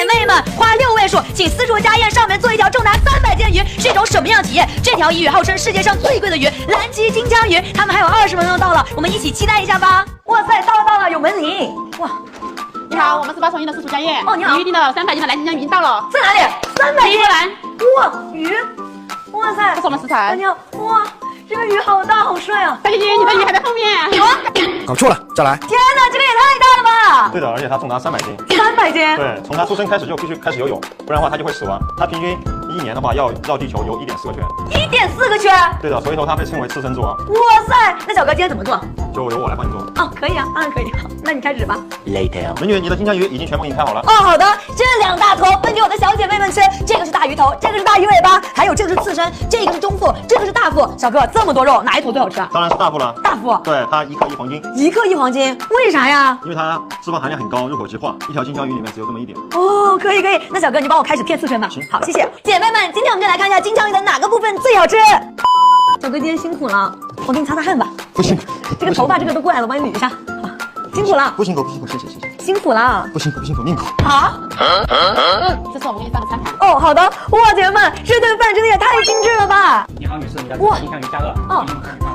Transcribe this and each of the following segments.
妹们，花6位数，请私厨家宴上门做一条重达300斤的鱼，是一种什么样的体验？这条鱼号称世界上最贵的鱼，蓝鳍金枪鱼，他们还有20分钟到了，我们一起期待一下吧！哇塞，到了，有门铃！哇，你好，我们是8重1的私厨家宴。哦，你好，你预定的300斤的蓝金枪鱼已经到了，在哪里？300斤蓝。哇，鱼！哇塞，这是我们食材。你好，哇，这个鱼好大，好帅啊！大姐姐，你的鱼还在后面。搞错了，再来。天哪，这个也太大了吧！对的，而且它重达300斤。300斤？对，从它出生开始就必须开始游泳，不然的话它就会死亡。它平均1年的话要绕地球游1.4个圈。1.4个圈？对的，所以说它被称为刺身之王。哇塞，那小哥今天怎么做？就由我来帮你做。哦，可以啊，当然可以。好，那你开始吧。Later。美女，你的金枪鱼已经全部给你开好了。哦，好的，这2大头分给我的小姐妹们吃。这个是大鱼头，这个是大鱼尾巴，还有这个是刺身，这个是中腹，这个是大腹。小哥，这么多肉，哪一头最好吃啊？当然是大腹了。大腹？对，它1克1黄金。1克1黄金，为啥呀？因为它脂肪含量很高，入口即化，一条金枪鱼里面只有这么一点。哦，可以。那小哥，你帮我开始片刺身吧。好，谢谢。姐妹们，今天我们就来看一下金枪鱼的哪个部分最好吃。小哥今天辛苦了，我给你擦擦汗吧。不辛苦，这个头发这个都过来了，我帮你捋一下。好，辛苦了。不辛苦，谢谢。辛苦了。不辛苦，命苦。啊？这是我们给你发的餐盘。哦，好的。哇，姐妹们，这顿饭真的也太精致了吧！你好，女士，你的金枪鱼加热。哦，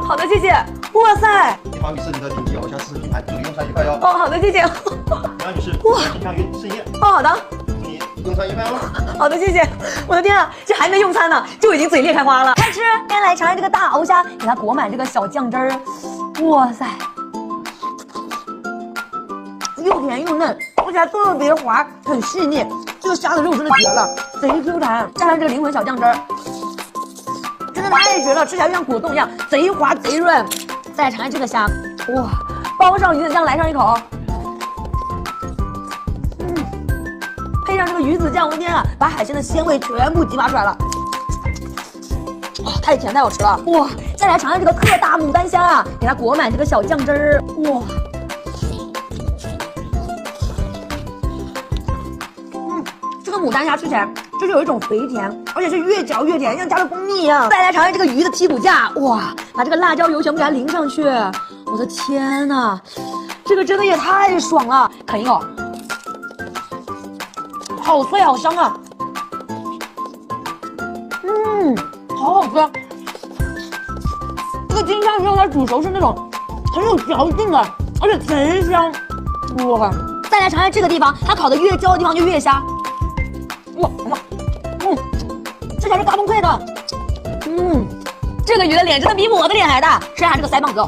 好的，谢谢。哇塞！你好，女士，你的顶级偶像试吃品牌，祝你用餐愉快哟。哦，好的，谢谢。你好，女士，哇，金枪鱼盛宴。哦，好的。祝你用餐愉快哦。好的，谢谢。我的天啊，这还没用餐呢，就已经嘴裂开花了。开吃，先来尝尝这个大鳌虾，给它裹满这个小酱汁儿。哇塞，又甜又嫩，而且还特别滑，很细腻。这个虾的肉真的绝了，贼 Q 弹，加上这个灵魂小酱汁儿，真的太绝了，吃起来就像果冻一样，贼滑贼润。再来尝尝这个虾，哇，包上鱼子酱，来上一口。配上这个鱼子酱，我的天啊，把海鲜的鲜味全部激发出来了。哇，太甜太好吃了！哇，再来尝尝这个特大牡丹虾啊，给它裹满这个小酱汁儿。哇，这个牡丹虾吃起来就是有一种肥甜，而且是越嚼越甜，像加了蜂蜜一样。再来尝尝这个鱼的剔骨架，哇，把这个辣椒油全部给它淋上去。我的天呐，这个真的也太爽了！啃一口。好脆好香啊！好好吃。这个金枪鱼肉它煮熟是那种很有嚼劲的，而且贼香。哇！再来尝尝这个地方，它烤的越焦的地方就越香。哇，吃起来是大崩溃的。这个鱼的脸真的比我的脸还大。吃下这个腮帮子。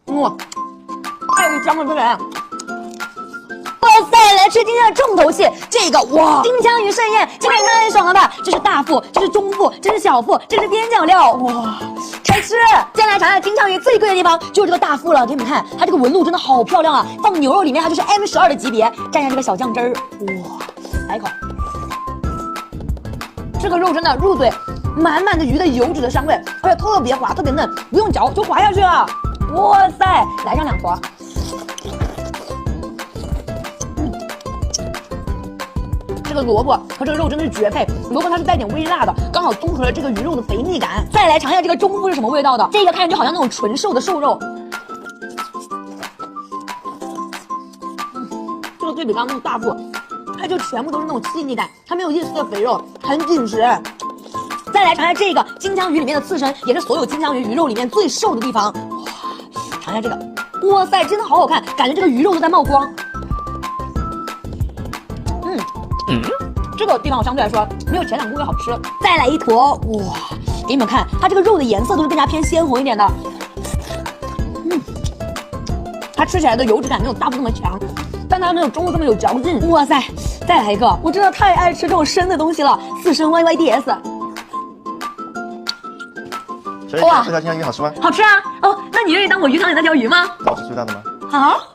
哇，太香了这个。哇塞，来吃今天的重头戏，这个哇，金枪鱼盛宴，这个也太爽了吧！这是大腹，这是中腹，这是小腹，这是边角料，哇，开吃！接下来尝尝金枪鱼最贵的地方，就是这个大腹了。给你们看，它这个纹路真的好漂亮啊！放牛肉里面它就是 M12的级别，蘸上这个小酱汁儿，哇，来一口。这个肉真的入嘴，满满的鱼的油脂的香味，而且特别滑，特别嫩，不用嚼就滑下去了。哇塞，来上2坨。这个萝卜和这个肉真的是绝配，萝卜它是带点微辣的，刚好综合了这个鱼肉的肥腻感。再来尝一下这个中腹是什么味道的，这个看上去好像那种纯瘦的瘦肉。这个对比刚刚那种大腹，它就全部都是那种细腻感，它没有一丝的肥肉，很紧实。再来尝一下这个金枪鱼里面的刺身，也是所有金枪鱼鱼肉里面最瘦的地方。哇，尝一下这个，哇塞，真的好好看，感觉这个鱼肉都在冒光。这个地方相对来说没有前2个部位好吃。再来一坨，哇，给你们看，它这个肉的颜色都是更加偏鲜红一点的。它吃起来的油脂感没有大腹那么强，但它没有中腹这么有嚼劲。哇塞，再来一个，我真的太爱吃这种生的东西了，刺身 YYDS。小姐姐，这条金枪鱼好吃吗？好吃啊！哦，那你愿意当我鱼塘里那条鱼吗？我是最大的吗？好。